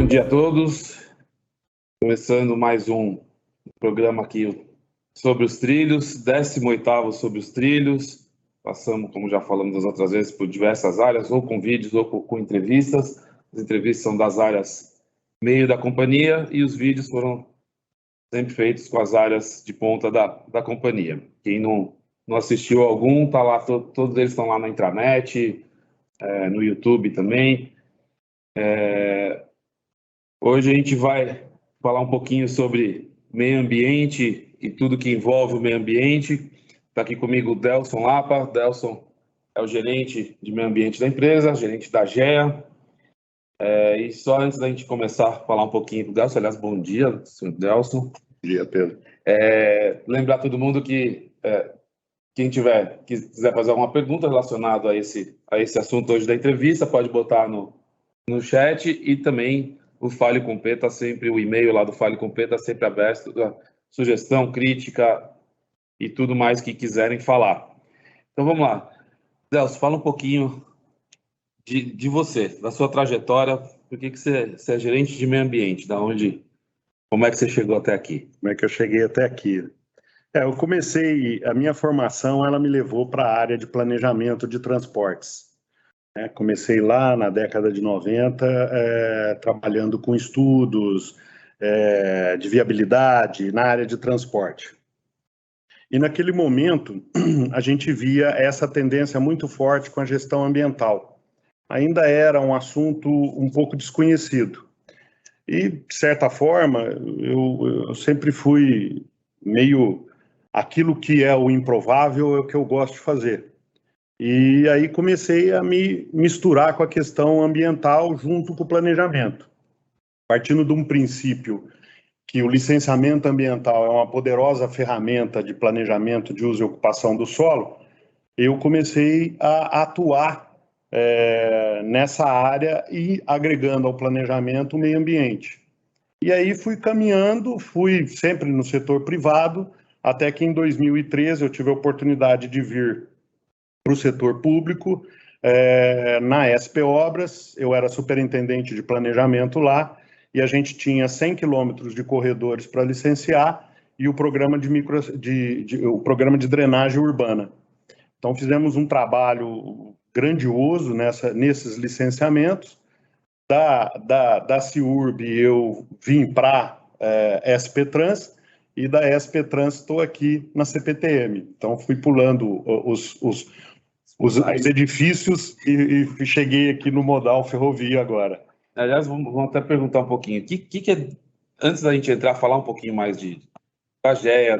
Bom dia a todos. Começando mais um programa aqui sobre os trilhos, 18º sobre os trilhos. Passamos, como já falamos das outras vezes, por diversas áreas, ou com vídeos ou com entrevistas. As entrevistas são das áreas meio da companhia e os vídeos foram sempre feitos com as áreas de ponta da companhia. Quem não assistiu algum, tá lá, todos eles estão lá na intranet, no YouTube também. Hoje a gente vai falar um pouquinho sobre meio ambiente e tudo que envolve o meio ambiente. Está aqui comigo o Delson Lapa. Delson é o gerente de meio ambiente da empresa, gerente da GEA. E só antes da gente começar a falar um pouquinho do Delson, aliás, bom dia, senhor Delson. Bom dia, Pedro. Lembrar todo mundo que quem quiser fazer alguma pergunta relacionada a esse assunto hoje da entrevista, pode botar no chat, e também o Fale com P está sempre, o e-mail lá do Fale com P está sempre aberto, sugestão, crítica e tudo mais que quiserem falar. Então vamos lá. Delcio, fala um pouquinho de você, da sua trajetória, por que você é gerente de meio ambiente, como é que você chegou até aqui? Como é que eu cheguei até aqui? Eu comecei, a minha formação, ela me levou para a área de planejamento de transportes. Comecei lá na década de 90, trabalhando com estudos de viabilidade na área de transporte. E naquele momento, a gente via essa tendência muito forte com a gestão ambiental. Ainda era um assunto um pouco desconhecido. E, de certa forma, eu sempre fui meio... Aquilo que é o improvável é o que eu gosto de fazer. E aí comecei a me misturar com a questão ambiental junto com o planejamento. Partindo de um princípio que o licenciamento ambiental é uma poderosa ferramenta de planejamento de uso e ocupação do solo, eu comecei a atuar nessa área e agregando ao planejamento o meio ambiente. E aí fui caminhando, fui sempre no setor privado, até que em 2013 eu tive a oportunidade de vir para o setor público, na SP Obras. Eu era superintendente de planejamento lá, e a gente tinha 100 quilômetros de corredores para licenciar e o programa o programa de drenagem urbana. Então fizemos um trabalho grandioso nesses licenciamentos. Da CIURB eu vim para SP Trans, e da SP Trans estou aqui na CPTM. Então fui pulando os edifícios e cheguei aqui no modal ferrovia agora. Aliás, vamos até perguntar um pouquinho. Antes da gente entrar, falar um pouquinho mais da GEA,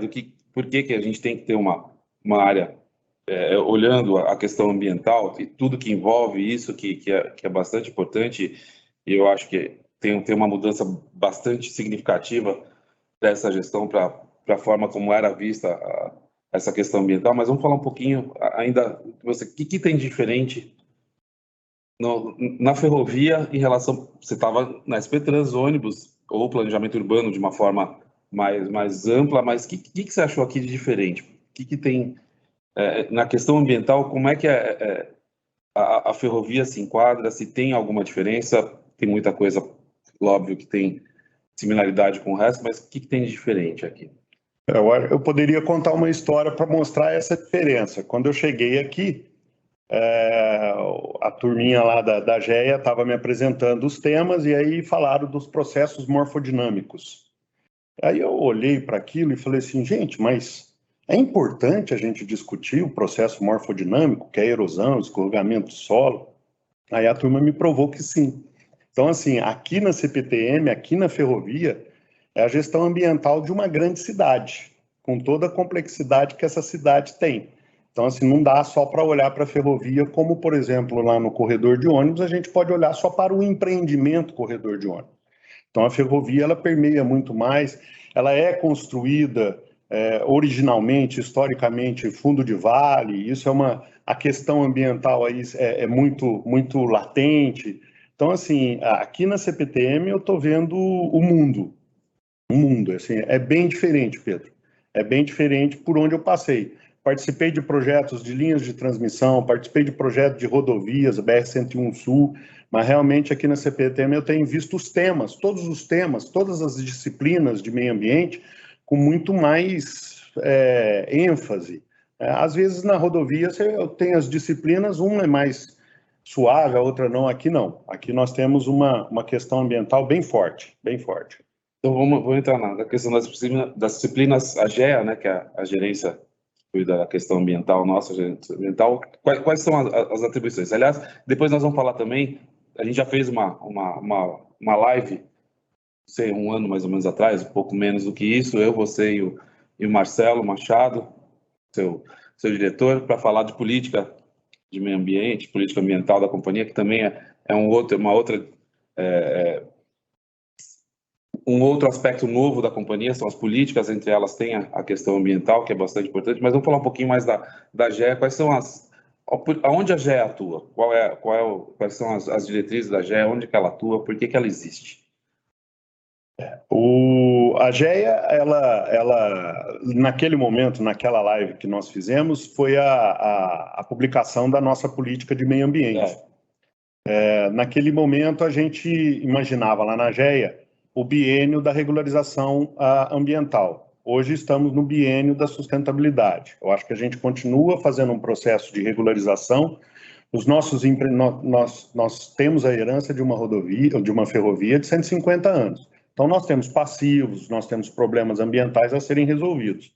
por que a gente tem que ter uma área olhando a questão ambiental e tudo que envolve isso, que é bastante importante, e eu acho que tem uma mudança bastante significativa dessa gestão para a forma como era vista essa questão ambiental. Mas vamos falar um pouquinho ainda, o que tem de diferente na ferrovia em relação... Você estava na SP Trans, ônibus, ou planejamento urbano de uma forma mais ampla, mas o que você achou aqui de diferente? O que tem na questão ambiental? Como é que a ferrovia se enquadra? Se tem alguma diferença? Tem muita coisa, óbvio, que tem similaridade com o resto, mas o que tem de diferente aqui? Eu poderia contar uma história para mostrar essa diferença. Quando eu cheguei aqui, a turminha lá da GEA estava me apresentando os temas, e aí falaram dos processos morfodinâmicos. Aí eu olhei para aquilo e falei assim, gente, mas é importante a gente discutir o processo morfodinâmico, que é a erosão, escorregamento do solo? Aí a turma me provou que sim. Então, assim, aqui na CPTM, aqui na ferrovia, é a gestão ambiental de uma grande cidade, com toda a complexidade que essa cidade tem. Então, assim, não dá só para olhar para a ferrovia, como, por exemplo, lá no corredor de ônibus, a gente pode olhar só para o empreendimento corredor de ônibus. Então, a ferrovia, ela permeia muito mais, ela é construída originalmente, historicamente, fundo de vale, isso a questão ambiental aí é muito latente. Então, assim, aqui na CPTM eu estou vendo o mundo, assim, é bem diferente, Pedro, é bem diferente por onde eu passei. participei de projetos de linhas de transmissão, participei de projetos de rodovias, BR-101 Sul, mas realmente aqui na CPTM eu tenho visto os temas, todas as disciplinas de meio ambiente com muito mais ênfase. Às vezes na rodovia eu tenho as disciplinas, uma é mais suave, a outra não. Aqui não. Aqui nós temos uma questão ambiental bem forte, bem forte. Então vamos entrar na questão das disciplinas AGEA, né, que é a gerência que cuida da questão ambiental, nossa gerência ambiental. Quais são as atribuições? Aliás, depois nós vamos falar também, a gente já fez uma live, não sei, um ano mais ou menos atrás, um pouco menos do que isso, eu, você e o Marcelo Machado, seu diretor, para falar de política de meio ambiente, política ambiental da companhia, que também é um outro aspecto novo da companhia, são as políticas, entre elas tem a questão ambiental, que é bastante importante, mas vamos falar um pouquinho mais da GEA, quais são aonde a GEA atua, quais são as diretrizes da GEA, onde que ela atua, por que ela existe? A GEA, ela, naquele momento, naquela live que nós fizemos, foi a publicação da nossa política de meio ambiente. Naquele momento, a gente imaginava lá na GEA o biênio da regularização ambiental. Hoje estamos no biênio da sustentabilidade. Eu acho que a gente continua fazendo um processo de regularização. Nós temos a herança de uma rodovia, de uma ferrovia de 150 anos. Então, nós temos passivos, nós temos problemas ambientais a serem resolvidos.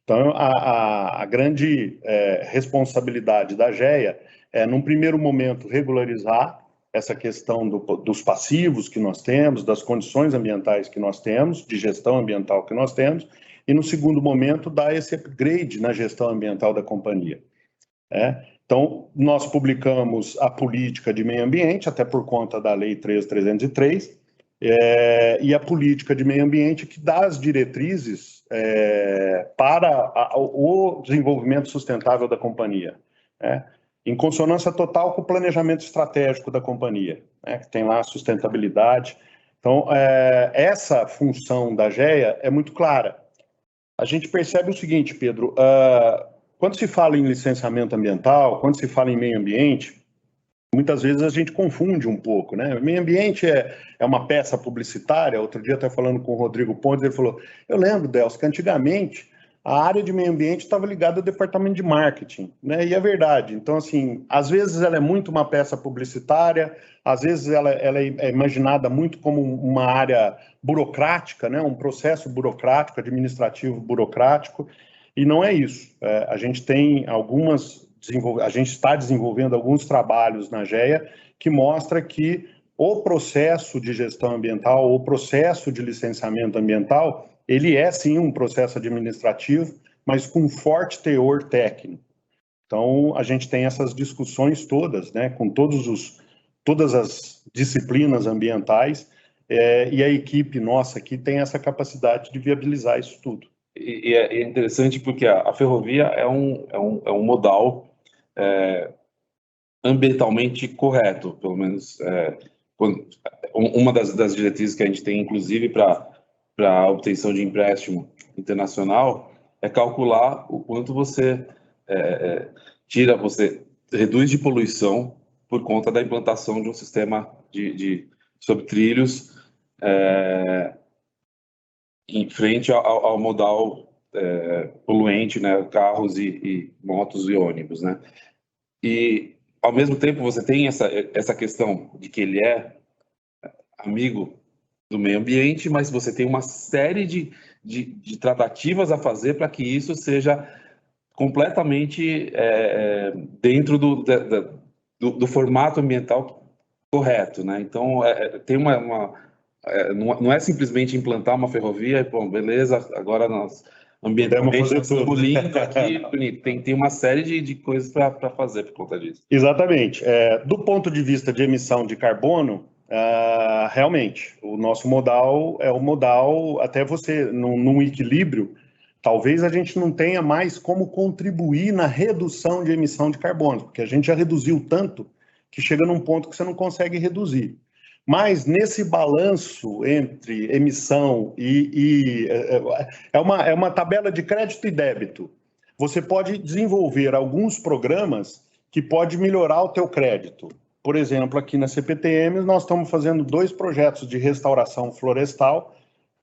Então, a grande responsabilidade da GEA é, num primeiro momento, regularizar essa questão dos passivos que nós temos, das condições ambientais que nós temos, de gestão ambiental que nós temos, e, no segundo momento, dar esse upgrade na gestão ambiental da companhia. Então, nós publicamos a política de meio ambiente, até por conta da Lei 3.303, e a política de meio ambiente que dá as diretrizes para o desenvolvimento sustentável da companhia, em consonância total com o planejamento estratégico da companhia, que tem lá a sustentabilidade. Então, essa função da GEA é muito clara. A gente percebe o seguinte, Pedro, quando se fala em licenciamento ambiental, quando se fala em meio ambiente, muitas vezes a gente confunde um pouco, né? O meio ambiente é uma peça publicitária. Outro dia, até falando com o Rodrigo Pontes, ele falou, eu lembro, Delcio, que antigamente a área de meio ambiente estava ligada ao departamento de marketing, né? E é verdade. Então, assim, às vezes ela é muito uma peça publicitária, às vezes ela é imaginada muito como uma área burocrática, né? Um processo burocrático, administrativo burocrático, e não é isso. A gente tem a gente está desenvolvendo alguns trabalhos na GEA que mostra que o processo de gestão ambiental, o processo de licenciamento ambiental, ele é sim um processo administrativo, mas com forte teor técnico. Então, a gente tem essas discussões todas, né, com todas as disciplinas ambientais, e a equipe nossa aqui tem essa capacidade de viabilizar isso tudo. E é interessante porque a ferrovia é um modal ambientalmente correto, pelo menos uma das diretrizes que a gente tem, inclusive, para a obtenção de empréstimo internacional, é calcular o quanto você você reduz de poluição por conta da implantação de um sistema sobre trilhos em frente ao modal poluente, né, carros e motos e ônibus, né? E, ao mesmo tempo, você tem essa questão de que ele é amigo do meio ambiente, mas você tem uma série de tratativas a fazer para que isso seja completamente dentro do formato ambiental correto, né? Então, tem não é simplesmente implantar uma ferrovia e, bom, beleza, agora nós ambientalmente estamos limpo aqui, bonito. Tem uma série de coisas para fazer por conta disso. Exatamente. Do ponto de vista de emissão de carbono, realmente, o nosso modal é o modal, até você, num equilíbrio, talvez a gente não tenha mais como contribuir na redução de emissão de carbono, porque a gente já reduziu tanto que chega num ponto que você não consegue reduzir. Mas nesse balanço entre emissão é uma tabela de crédito e débito. você pode desenvolver alguns programas que pode melhorar o teu crédito. Por exemplo, aqui na CPTM, nós estamos fazendo 2 projetos de restauração florestal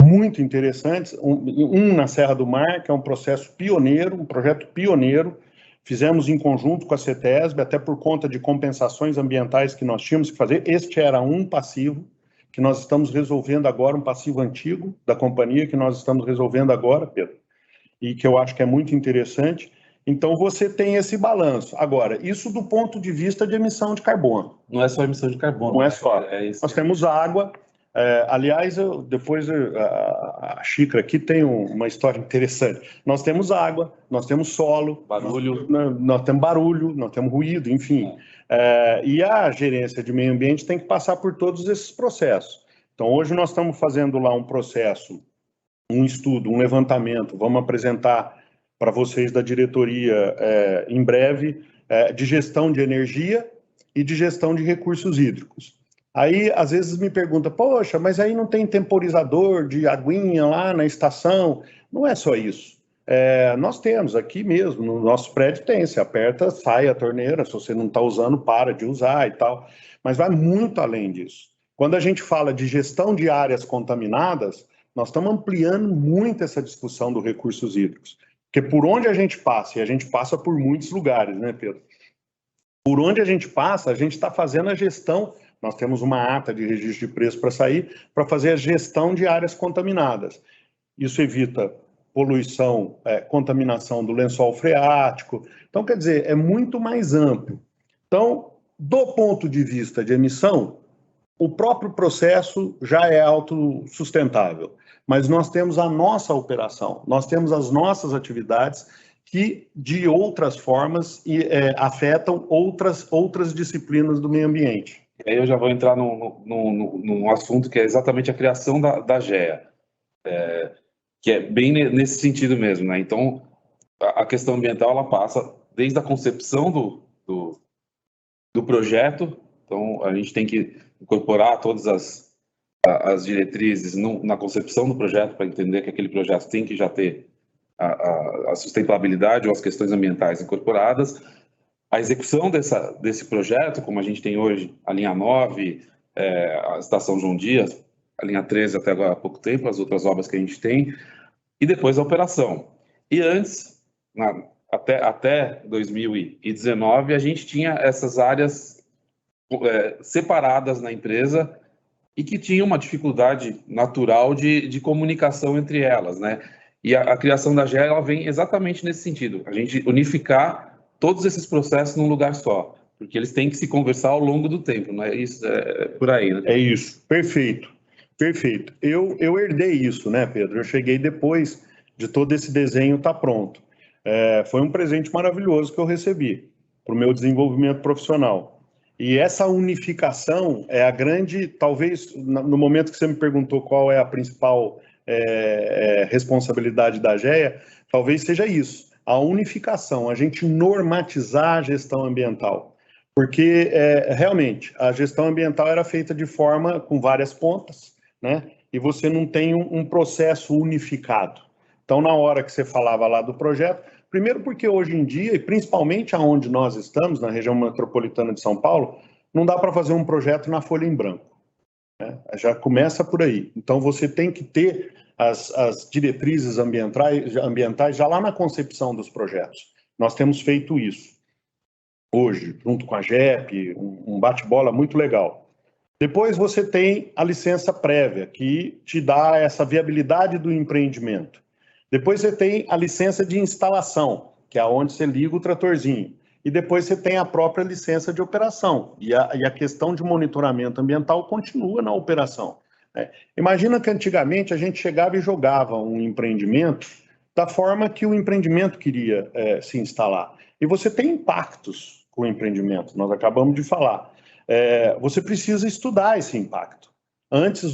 muito interessantes. Um na Serra do Mar, que é um processo pioneiro, um projeto pioneiro. Fizemos em conjunto com a CETESB, até por conta de compensações ambientais que nós tínhamos que fazer. Este era um passivo, que nós estamos resolvendo agora, um passivo antigo da companhia, que nós estamos resolvendo agora, Pedro, e que eu acho que é muito interessante. Então, você tem esse balanço. Agora, isso do ponto de vista de emissão de carbono. Não é só emissão de carbono. Não é só. Isso. Nós temos água. Aliás, a xícara aqui tem uma história interessante. Nós temos água, nós temos solo, barulho. Nós temos barulho, nós temos ruído, enfim. E a gerência de meio ambiente tem que passar por todos esses processos. Então, hoje nós estamos fazendo lá um processo, um estudo, um levantamento. Vamos apresentar para vocês da diretoria em breve, de gestão de energia e de gestão de recursos hídricos. Aí, às vezes me pergunta, poxa, mas aí não tem temporizador de aguinha lá na estação? Não é só isso. Nós temos aqui mesmo, no nosso prédio tem, você aperta, sai a torneira, se você não está usando, para de usar e tal. Mas vai muito além disso. Quando a gente fala de gestão de áreas contaminadas, nós estamos ampliando muito essa discussão dos recursos hídricos. Porque por onde a gente passa, e a gente passa por muitos lugares, né, Pedro? Por onde a gente passa, a gente está fazendo a gestão. Nós temos uma ata de registro de preço para sair, para fazer a gestão de áreas contaminadas. Isso evita poluição, contaminação do lençol freático. Então, quer dizer, é muito mais amplo. Então, do ponto de vista de emissão, o próprio processo já é autossustentável, mas nós temos a nossa operação, nós temos as nossas atividades que, de outras formas, afetam outras disciplinas do meio ambiente. E aí eu já vou entrar num assunto que é exatamente a criação da GEA, que é bem nesse sentido mesmo, né? Então, a questão ambiental, ela passa desde a concepção do projeto. Então, a gente tem que incorporar todas as diretrizes na concepção do projeto, para entender que aquele projeto tem que já ter a sustentabilidade ou as questões ambientais incorporadas. A execução desse projeto, como a gente tem hoje, a linha 9, a estação João Dias, a linha 13 até agora há pouco tempo, as outras obras que a gente tem, e depois a operação. E antes, até 2019, a gente tinha essas áreas separadas na empresa e que tinha uma dificuldade natural de comunicação entre elas, né? E a criação da GEA, ela vem exatamente nesse sentido, a gente unificar todos esses processos num lugar só, porque eles têm que se conversar ao longo do tempo, não é isso? É por aí, né? É isso, perfeito, perfeito. Eu herdei isso, né, Pedro? Eu cheguei depois de todo esse desenho estar pronto. Foi um presente maravilhoso que eu recebi para o meu desenvolvimento profissional. E essa unificação é a grande, talvez, no momento que você me perguntou qual é a principal responsabilidade da GEA, talvez seja isso, a unificação, a gente normatizar a gestão ambiental. Porque, realmente, a gestão ambiental era feita de forma com várias pontas, né? E você não tem um processo unificado. Então, na hora que você falava lá do projeto, primeiro porque hoje em dia, e principalmente aonde nós estamos, na região metropolitana de São Paulo, não dá para fazer um projeto na folha em branco, né? Já começa por aí. Então, você tem que ter as diretrizes ambientais já lá na concepção dos projetos. Nós temos feito isso hoje, junto com a GEP, um bate-bola muito legal. Depois você tem a licença prévia, que te dá essa viabilidade do empreendimento. Depois você tem a licença de instalação, que é onde você liga o tratorzinho. E depois você tem a própria licença de operação. E a questão de monitoramento ambiental continua na operação. Imagina que antigamente a gente chegava e jogava um empreendimento da forma que o empreendimento queria se instalar. E você tem impactos com o empreendimento, nós acabamos de falar. Você precisa estudar esse impacto. Antes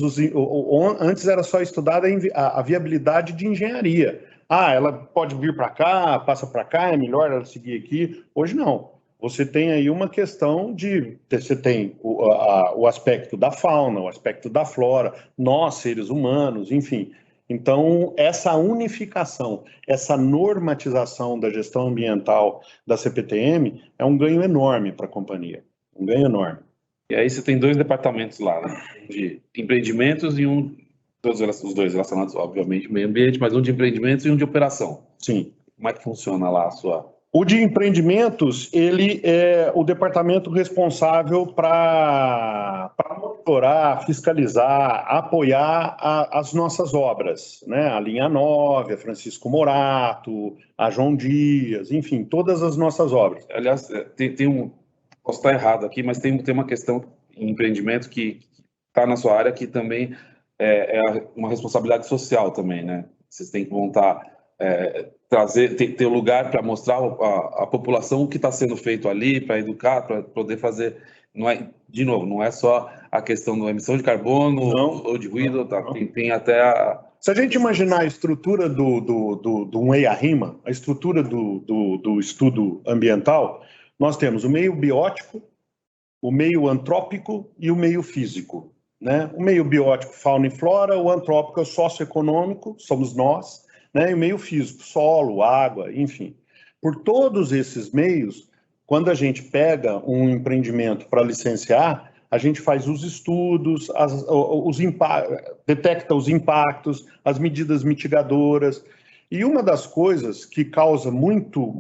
era só estudada a viabilidade de engenharia. Ela pode vir para cá, passa para cá, é melhor ela seguir aqui. Hoje não. Você tem aí uma questão você tem o aspecto da fauna, o aspecto da flora, nós, seres humanos, enfim. Então, essa unificação, essa normatização da gestão ambiental da CPTM é um ganho enorme para a companhia, um ganho enorme. E aí você tem 2 departamentos lá, né? De empreendimentos e os dois relacionados, obviamente, ao meio ambiente, mas um de empreendimentos e um de operação. Sim. Como é que funciona lá a sua... O de empreendimentos, ele é o departamento responsável para monitorar, fiscalizar, apoiar as nossas obras, né? A Linha 9, a Francisco Morato, a João Dias, enfim, todas as nossas obras. Aliás, posso estar errado aqui, mas tem uma questão em empreendimento que está na sua área que também é uma responsabilidade social também, né? Vocês têm que montar, ter lugar para mostrar à população o que está sendo feito ali, para educar, para poder fazer. Não é, de novo, não é só a questão da emissão de carbono ou de ruído, tá? Tem até a... Se a gente imaginar a estrutura do EIA-RIMA, a estrutura do estudo ambiental, nós temos o meio biótico, o meio antrópico e o meio físico, né? O meio biótico, fauna e flora, o antrópico é o socioeconômico, somos nós, né? E o meio físico, solo, água, enfim. Por todos esses meios, quando a gente pega um empreendimento para licenciar, a gente faz os estudos, detecta os impactos, as medidas mitigadoras. E uma das coisas que causa muito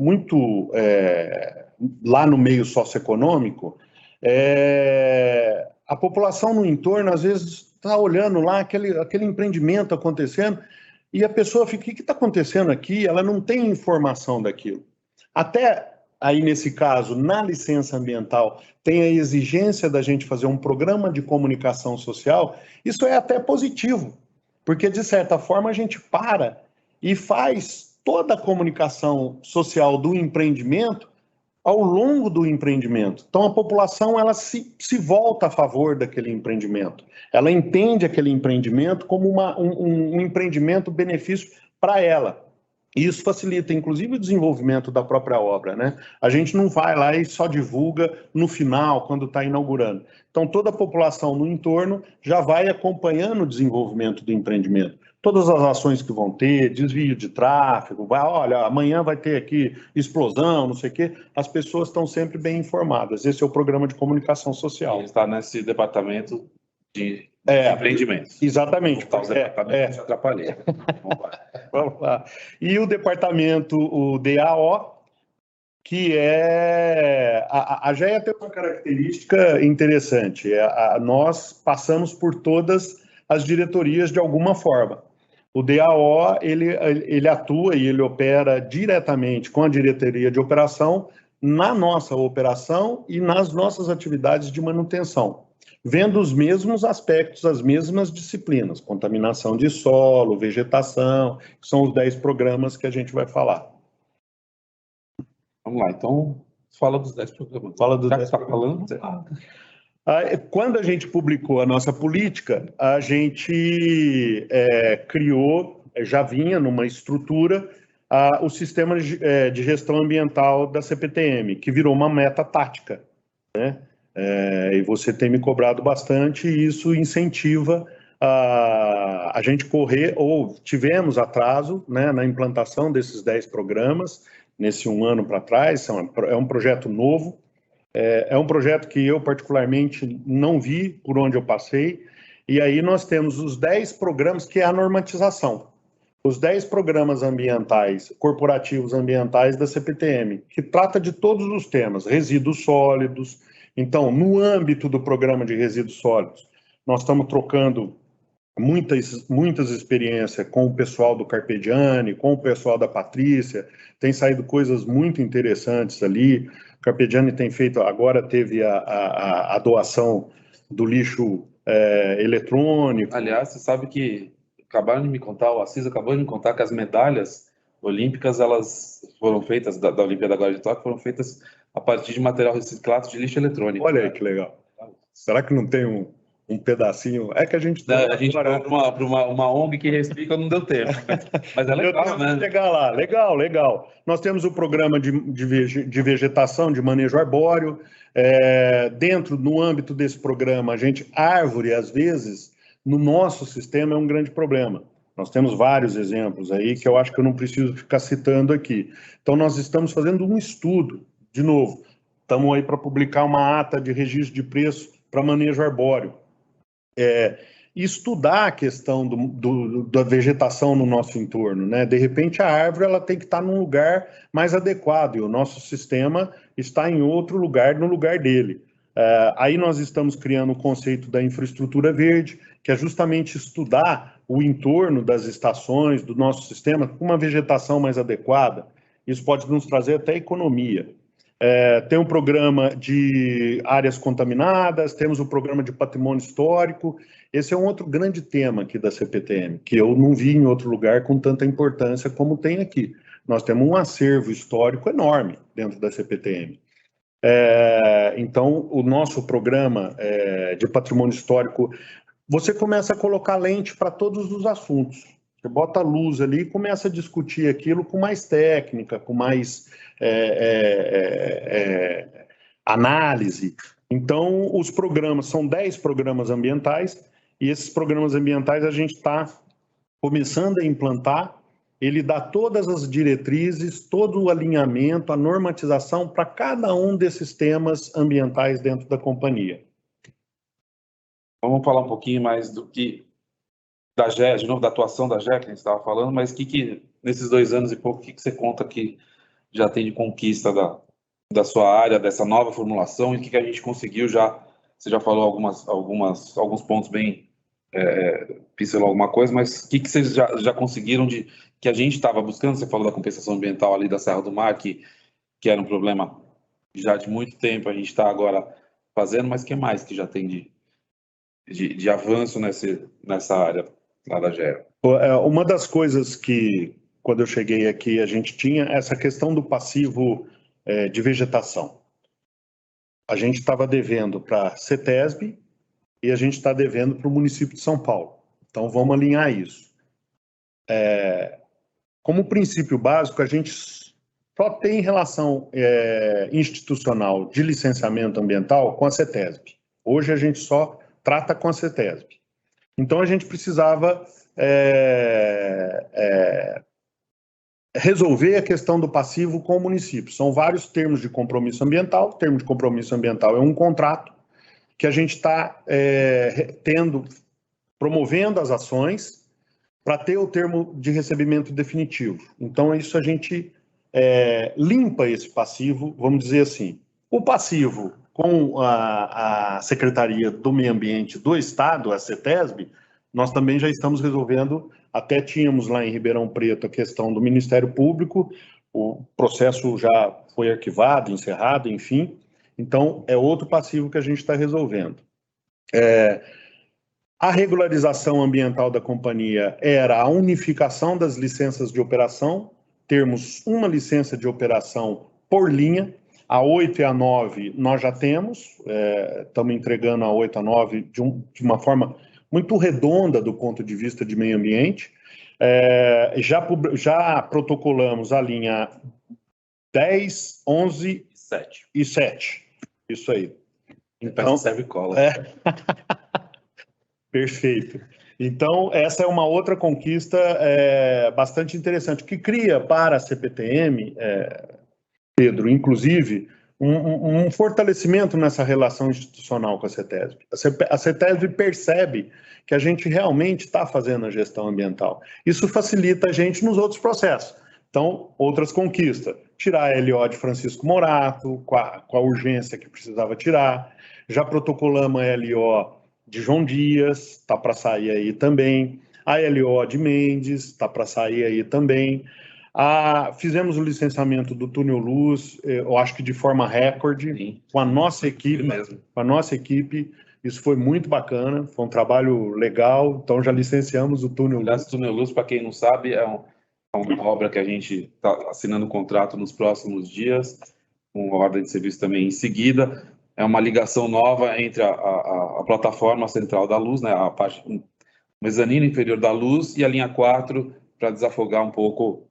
lá no meio socioeconômico a população no entorno, às vezes, está olhando lá aquele empreendimento acontecendo e a pessoa fica, o que está acontecendo aqui? Ela não tem informação daquilo. Até aí, nesse caso, na licença ambiental, tem a exigência da gente fazer um programa de comunicação social. Isso é até positivo, porque, de certa forma, a gente para e faz toda a comunicação social do empreendimento ao longo do empreendimento. Então, a população ela se volta a favor daquele empreendimento. Ela entende aquele empreendimento como um empreendimento benefício para ela. E isso facilita, inclusive, o desenvolvimento da própria obra, né? A gente não vai lá e só divulga no final, quando está inaugurando. Então, toda a população no entorno já vai acompanhando o desenvolvimento do empreendimento. Todas as ações que vão ter, desvio de tráfego, olha, amanhã vai ter aqui explosão, não sei o quê, as pessoas estão sempre bem informadas. Esse é o programa de comunicação social. Ele está nesse departamento de empreendimentos. Exatamente. Te atrapalhei. Vamos lá. E o departamento, o DAO, que é... A GEA tem uma característica interessante. Nós passamos por todas as diretorias de alguma forma. O DAO, ele atua e ele opera diretamente com a diretoria de operação na nossa operação e nas nossas atividades de manutenção, vendo os mesmos aspectos, as mesmas disciplinas, contaminação de solo, vegetação, que são os 10 programas que a gente vai falar. Vamos lá, então, fala dos 10 programas. Fala dos 10 programas. Quando a gente publicou a nossa política, a gente criou, já vinha numa estrutura, o sistema de gestão ambiental da CPTM, que virou uma meta tática, né? E você tem me cobrado bastante e isso incentiva a gente correr, ou tivemos atraso, né, na implantação desses 10 programas, nesse um ano para trás. É um projeto novo, é um projeto que eu particularmente não vi por onde eu passei, e aí nós temos os 10 programas que é a normatização, os 10 programas ambientais, corporativos ambientais da CPTM, que trata de todos os temas, resíduos sólidos. Então, no âmbito do programa de resíduos sólidos, nós estamos trocando muitas experiências com o pessoal do Carpegiani, com o pessoal da Patrícia, tem saído coisas muito interessantes ali. O Carpegiani tem feito, agora teve a doação do lixo eletrônico. Aliás, você sabe que acabaram de me contar, o Assis acabou de me contar que as medalhas olímpicas, elas foram feitas, da Olimpíada agora de Tóquio, foram feitas a partir de material reciclado de lixo eletrônico. Olha aí que legal. Será que não tem um pedacinho? É que a gente... A gente foi para uma ONG que explica, não deu tempo. Mas é legal, né? Chegar lá. Legal. Nós temos o programa de vegetação, de manejo arbóreo. No âmbito desse programa, árvore, às vezes, no nosso sistema é um grande problema. Nós temos vários exemplos aí que eu acho que eu não preciso ficar citando aqui. Então, nós estamos fazendo um estudo, de novo, estamos aí para publicar uma ata de registro de preço para manejo arbóreo. Estudar a questão da vegetação no nosso entorno, né? De repente, a árvore ela tem que estar num lugar mais adequado e o nosso sistema está em outro lugar, no lugar dele. Aí nós estamos criando o conceito da infraestrutura verde, que é justamente estudar o entorno das estações, do nosso sistema, com uma vegetação mais adequada. Isso pode nos trazer até economia. Tem um programa de áreas contaminadas, temos o programa de patrimônio histórico. Esse é um outro grande tema aqui da CPTM, que eu não vi em outro lugar com tanta importância como tem aqui. Nós temos um acervo histórico enorme dentro da CPTM. Então, o nosso programa de patrimônio histórico, você começa a colocar lente para todos os assuntos. Você bota a luz ali e começa a discutir aquilo com mais técnica, com mais análise. Então, os programas, são 10 programas ambientais, e esses programas ambientais a gente está começando a implantar. Ele dá todas as diretrizes, todo o alinhamento, a normatização para cada um desses temas ambientais dentro da companhia. Vamos falar um pouquinho mais do que da GE, de novo, da atuação da GE, que a gente estava falando, mas nesses 2 anos e pouco, o que você conta que já tem de conquista da sua área, dessa nova formulação, e o que a gente conseguiu já? Você já falou alguns pontos bem, pincelou alguma coisa, mas o que vocês já conseguiram que a gente estava buscando? Você falou da compensação ambiental ali da Serra do Mar, que era um problema já de muito tempo, a gente está agora fazendo, mas o que mais que já tem de avanço nessa área lá da GE? Uma das coisas que, quando eu cheguei aqui, a gente tinha essa questão do passivo de vegetação. A gente estava devendo para a CETESB e a gente está devendo para o município de São Paulo. Então, vamos alinhar isso. Como princípio básico, a gente só tem relação institucional de licenciamento ambiental com a CETESB. Hoje, a gente só trata com a CETESB. Então, a gente precisava resolver a questão do passivo com o município. São vários termos de compromisso ambiental. O termo de compromisso ambiental é um contrato que a gente está promovendo as ações para ter o termo de recebimento definitivo. Então, isso a gente limpa esse passivo, vamos dizer assim. O passivo com a Secretaria do Meio Ambiente do Estado, a CETESB, nós também já estamos resolvendo, até tínhamos lá em Ribeirão Preto a questão do Ministério Público, o processo já foi arquivado, encerrado, enfim. Então, é outro passivo que a gente está resolvendo. A regularização ambiental da companhia era a unificação das licenças de operação, termos uma licença de operação por linha. A 8 e a 9 nós já temos, estamos entregando a 8 e a 9 de uma forma muito redonda do ponto de vista de meio ambiente. Já protocolamos a linha 10, 11 e 7. Isso aí. Então, serve cola. Perfeito. Então, essa é uma outra conquista bastante interessante, que cria para a CPTM, Pedro, inclusive, um fortalecimento nessa relação institucional com a CETESB. A CETESB percebe que a gente realmente está fazendo a gestão ambiental. Isso facilita a gente nos outros processos. Então, outras conquistas. Tirar a LO de Francisco Morato, com a urgência que precisava tirar. Já protocolamos a LO de João Dias, está para sair aí também. A LO de Mendes, está para sair aí também. Fizemos o licenciamento do Túnel Luz, eu acho que de forma recorde, Sim. com a nossa equipe. Isso foi muito bacana, foi um trabalho legal, então já licenciamos o Túnel Luz. Aliás, o Túnel Luz, para quem não sabe, é uma obra que a gente está assinando contrato nos próximos dias, com ordem de serviço também em seguida. É uma ligação nova entre a plataforma central da luz, né, a parte mezanino inferior da luz, e a linha 4, para desafogar um pouco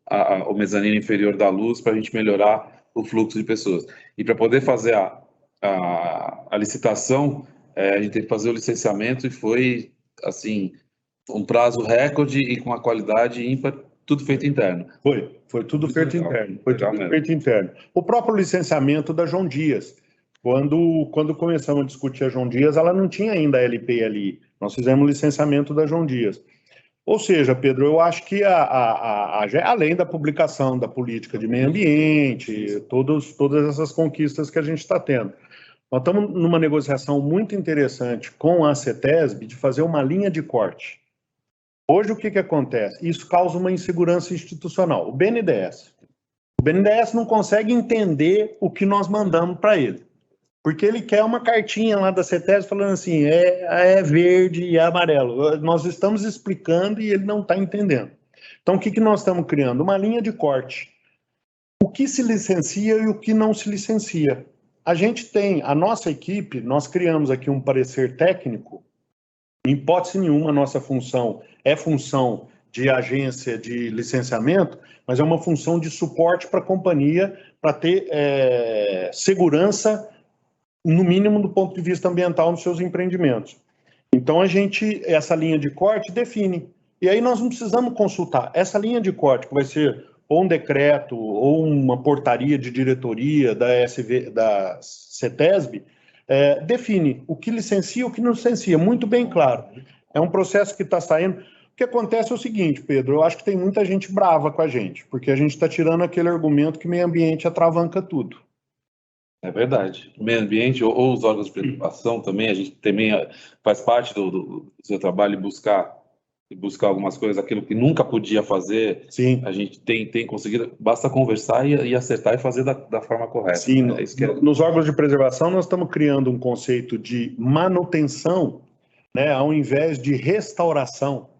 o mezanino inferior da luz, para a gente melhorar o fluxo de pessoas. E para poder fazer a licitação, a gente teve que fazer o licenciamento, e foi, assim, um prazo recorde e com uma qualidade ímpar, tudo feito interno. Foi tudo feito legal. interno. Feito interno. O próprio licenciamento da João Dias. Quando começamos a discutir a João Dias, ela não tinha ainda a LPLI. Nós fizemos o licenciamento da João Dias. Ou seja, Pedro, eu acho que além da publicação da política de meio ambiente, todas essas conquistas que a gente está tendo, nós estamos numa negociação muito interessante com a CETESB de fazer uma linha de corte. Hoje, o que acontece? Isso causa uma insegurança institucional. O BNDES não consegue entender o que nós mandamos para ele, porque ele quer uma cartinha lá da CETESB falando assim, é verde e é amarelo. Nós estamos explicando e ele não está entendendo. Então, o que nós estamos criando? Uma linha de corte. O que se licencia e o que não se licencia. A gente tem, a nossa equipe, nós criamos aqui um parecer técnico. Em hipótese nenhuma, a nossa função é função de agência de licenciamento, mas é uma função de suporte para a companhia, para ter segurança, no mínimo do ponto de vista ambiental, nos seus empreendimentos. Então, essa linha de corte define. E aí nós não precisamos consultar. Essa linha de corte, que vai ser ou um decreto, ou uma portaria de diretoria da CETESB, define o que licencia e o que não licencia, muito bem claro. É um processo que está saindo. O que acontece é o seguinte, Pedro, eu acho que tem muita gente brava com a gente, porque a gente está tirando aquele argumento que meio ambiente atravanca tudo. É verdade. O meio ambiente ou os órgãos de preservação também, a gente também faz parte do seu trabalho buscar algumas coisas, aquilo que nunca podia fazer. Sim. A gente tem conseguido, basta conversar e acertar e fazer da forma correta. Sim, nos órgãos de preservação nós estamos criando um conceito de manutenção, né, ao invés de restauração,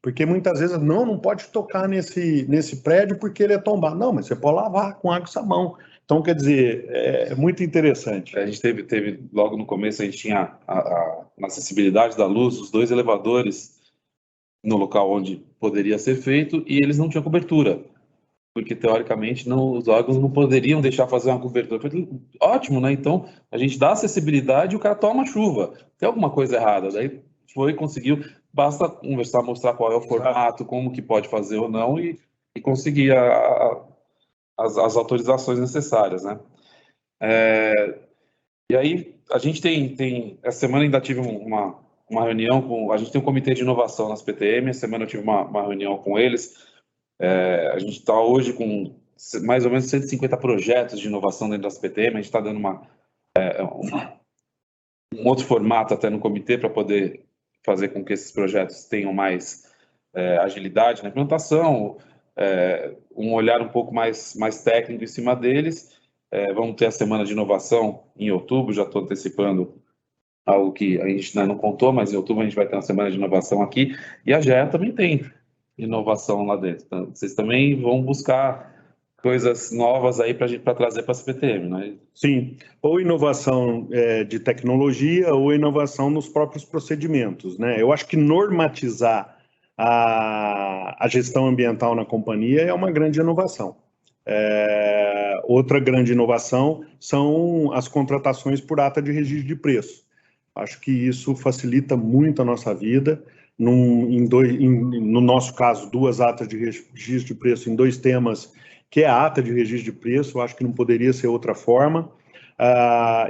porque muitas vezes não pode tocar nesse prédio porque ele é tombado. Não, mas você pode lavar com água e sabão. Então, quer dizer, é muito interessante. A gente teve logo no começo, a gente tinha na acessibilidade da luz, os 2 elevadores no local onde poderia ser feito, e eles não tinham cobertura, porque teoricamente os órgãos não poderiam deixar fazer uma cobertura. Ótimo, né? Então a gente dá acessibilidade e o cara toma chuva. Tem alguma coisa errada. Daí conseguiu, basta conversar, mostrar qual é o formato, como que pode fazer ou não, e conseguir as autorizações necessárias, né? E aí a gente tem essa semana ainda tive uma reunião a gente tem um comitê de inovação nas PTM, essa semana eu tive uma reunião com eles. A gente está hoje com mais ou menos 150 projetos de inovação dentro das PTM, a gente está dando um outro formato até no comitê para poder fazer com que esses projetos tenham mais agilidade na implantação, um olhar um pouco mais técnico em cima deles. Vamos ter a semana de inovação em outubro, já estou antecipando algo que a gente não contou, mas em outubro a gente vai ter uma semana de inovação aqui, e a GEA também tem inovação lá dentro. Então, vocês também vão buscar coisas novas aí para trazer para a CPTM, né? Sim, ou inovação de tecnologia ou inovação nos próprios procedimentos, né? Eu acho que normatizar a gestão ambiental na companhia é uma grande inovação. Outra grande inovação são as contratações por ata de registro de preço. Acho que isso facilita muito a nossa vida. No nosso caso, 2 atas de registro de preço em 2 temas, que é a ata de registro de preço. Acho que não poderia ser outra forma.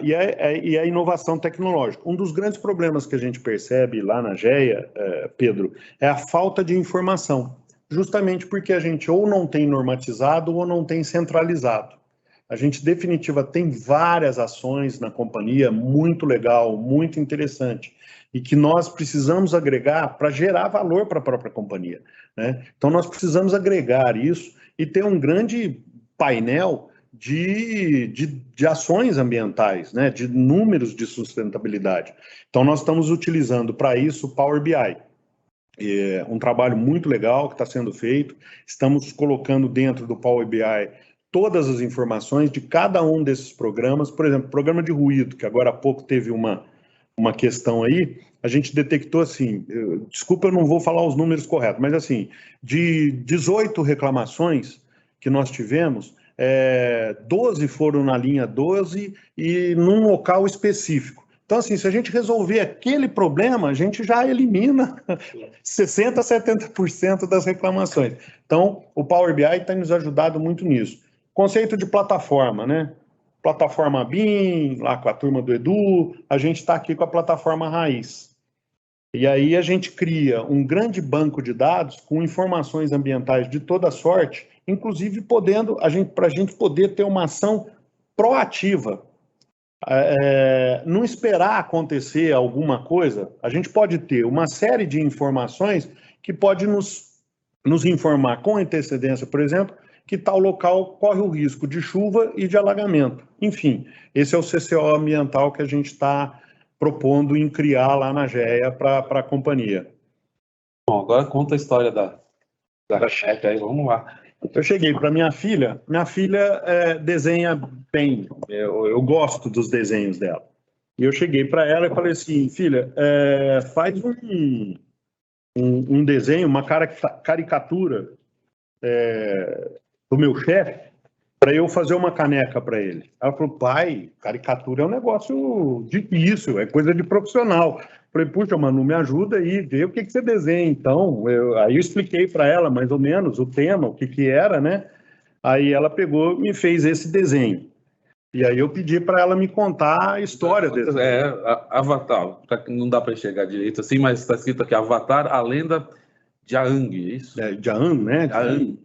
E a inovação tecnológica. Um dos grandes problemas que a gente percebe lá na GEA, Pedro, é a falta de informação, justamente porque a gente ou não tem normatizado ou não tem centralizado. A gente, definitiva, tem várias ações na companhia, muito legal, muito interessante, e que nós precisamos agregar para gerar valor para a própria companhia, né? Então, nós precisamos agregar isso e ter um grande painel de ações ambientais, né? De números de sustentabilidade. Então, nós estamos utilizando para isso o Power BI. Um trabalho muito legal que está sendo feito. Estamos colocando dentro do Power BI todas as informações de cada um desses programas. Por exemplo, programa de ruído, que agora há pouco teve uma questão aí, a gente detectou assim, desculpa, eu não vou falar os números corretos, mas assim, de 18 reclamações que nós tivemos, 12 foram na linha 12 e num local específico. Então, assim, se a gente resolver aquele problema, a gente já elimina 60%, 70% das reclamações. Então, o Power BI tem nos ajudado muito nisso. Conceito de plataforma, né? Plataforma BIM, lá com a turma do Edu, a gente está aqui com a plataforma Raiz. E aí a gente cria um grande banco de dados com informações ambientais de toda sorte, inclusive para a gente poder ter uma ação proativa. Não esperar acontecer alguma coisa, a gente pode ter uma série de informações que pode nos informar com antecedência, por exemplo, que tal local corre o risco de chuva e de alagamento. Enfim, esse é o CCO ambiental que a gente está propondo em criar lá na GEA para a companhia. Bom, agora conta a história da chefe aí, vamos lá. Eu cheguei para minha filha desenha bem, eu gosto dos desenhos dela. E eu cheguei para ela e falei assim, filha, faz um desenho, uma caricatura do meu chefe, para eu fazer uma caneca para ele. Ela falou, pai, caricatura é um negócio difícil, é coisa de profissional. Falei, puxa, Manu, me ajuda aí, vê o que você desenha. Então, aí eu expliquei para ela mais ou menos o tema, o que era, né? Aí ela pegou e me fez esse desenho. E aí eu pedi para ela me contar a história desse. Avatar, não dá para enxergar direito assim, mas está escrito aqui, Avatar, a lenda de Aang, é isso? De Aang, né? Aang.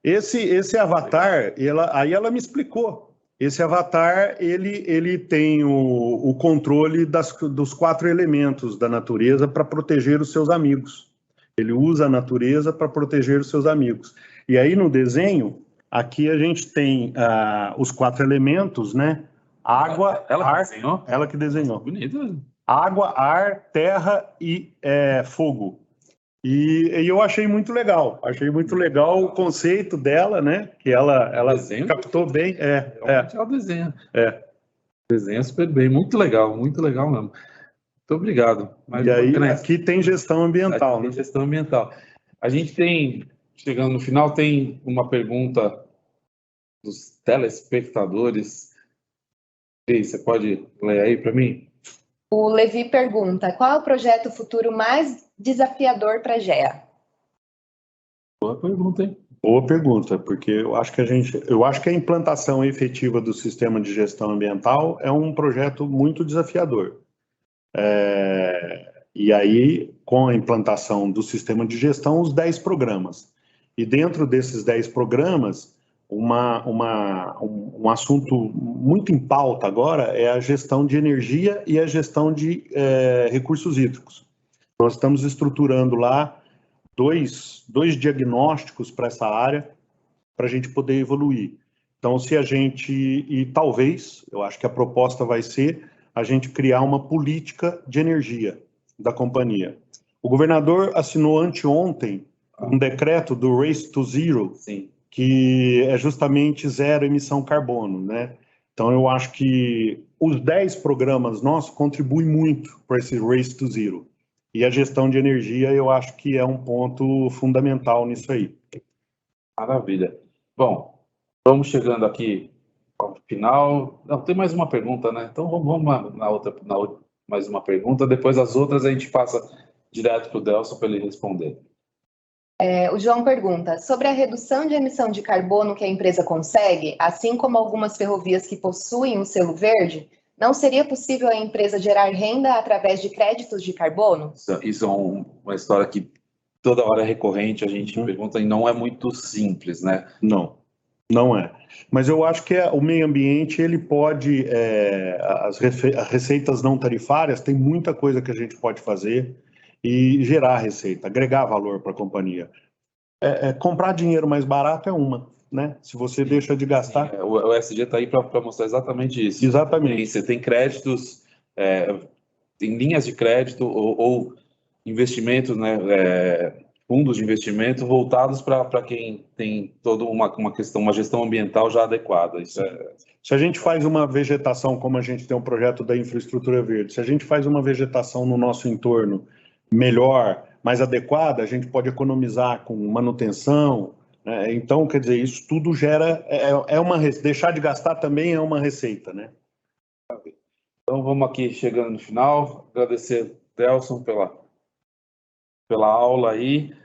Esse avatar, aí ela me explicou. Esse avatar, ele tem o controle dos 4 elementos da natureza para proteger os seus amigos. Ele usa a natureza para proteger os seus amigos. E aí no desenho, aqui a gente tem os 4 elementos, né? Água, ar... Desenhou? Ela que desenhou. Bonito. Água, ar, terra e fogo. E eu achei muito legal o conceito dela, né? Que ela captou bem. Realmente é o desenho. Desenha super bem, muito legal mesmo. Muito obrigado. E aí, aqui tem gestão ambiental, né? Gestão ambiental. A gente tem, chegando no final, tem uma pergunta dos telespectadores. Você pode ler aí para mim? O Levi pergunta, qual é o projeto futuro mais desafiador para a GEA? Boa pergunta, hein? Boa pergunta, porque eu acho que a implantação efetiva do sistema de gestão ambiental é um projeto muito desafiador. E aí, com a implantação do sistema de gestão, os 10 programas. E dentro desses 10 programas, um assunto muito em pauta agora é a gestão de energia e a gestão de recursos hídricos. Nós estamos estruturando lá dois diagnósticos para essa área, para a gente poder evoluir. Então, talvez, eu acho que a proposta vai ser a gente criar uma política de energia da companhia. O governador assinou anteontem um decreto do Race to Zero, Sim, que é justamente zero emissão carbono, né? Então, eu acho que os 10 programas nossos contribuem muito para esse Race to Zero. E a gestão de energia, eu acho que é um ponto fundamental nisso aí. Maravilha. Bom, vamos chegando aqui ao final. Não, tem mais uma pergunta, né? Então vamos mais uma pergunta. Depois as outras a gente passa direto para o Delson para ele responder. O João pergunta, sobre a redução de emissão de carbono que a empresa consegue, assim como algumas ferrovias que possuem o selo verde, não seria possível a empresa gerar renda através de créditos de carbono? Isso é uma história que toda hora é recorrente, a gente pergunta e não é muito simples, né? Não é. Mas eu acho que o meio ambiente, ele pode... as receitas não tarifárias, tem muita coisa que a gente pode fazer e gerar receita, agregar valor para a companhia. Comprar dinheiro mais barato é uma, né? Se você deixa de gastar... Sim, o ESG está aí para mostrar exatamente isso. Exatamente. Você tem créditos, tem linhas de crédito ou investimentos, né? Fundos de investimento voltados para quem tem toda uma gestão ambiental já adequada. Se a gente faz uma vegetação, como a gente tem um projeto da infraestrutura verde, se a gente faz uma vegetação no nosso entorno melhor, mais adequada, a gente pode economizar com manutenção, né? Então, quer dizer, isso tudo gera... deixar de gastar também é uma receita, né? Então, vamos aqui chegando no final. Agradecer, Delson, pela aula aí.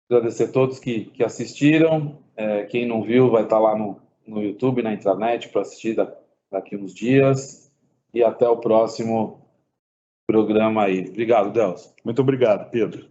Agradecer a todos que assistiram. Quem não viu vai estar lá no YouTube, na intranet, para assistir daqui uns dias. E até o próximo programa aí. Obrigado, Delson. Muito obrigado, Pedro.